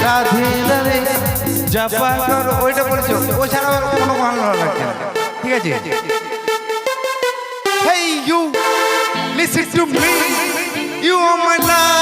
রাধে রাধে জপা করো, ওইটা বলেছো, ও ছাড়া কোনো গান ভালো লাগছে না। ঠিক আছে? Hey you, listen to me, you are my love.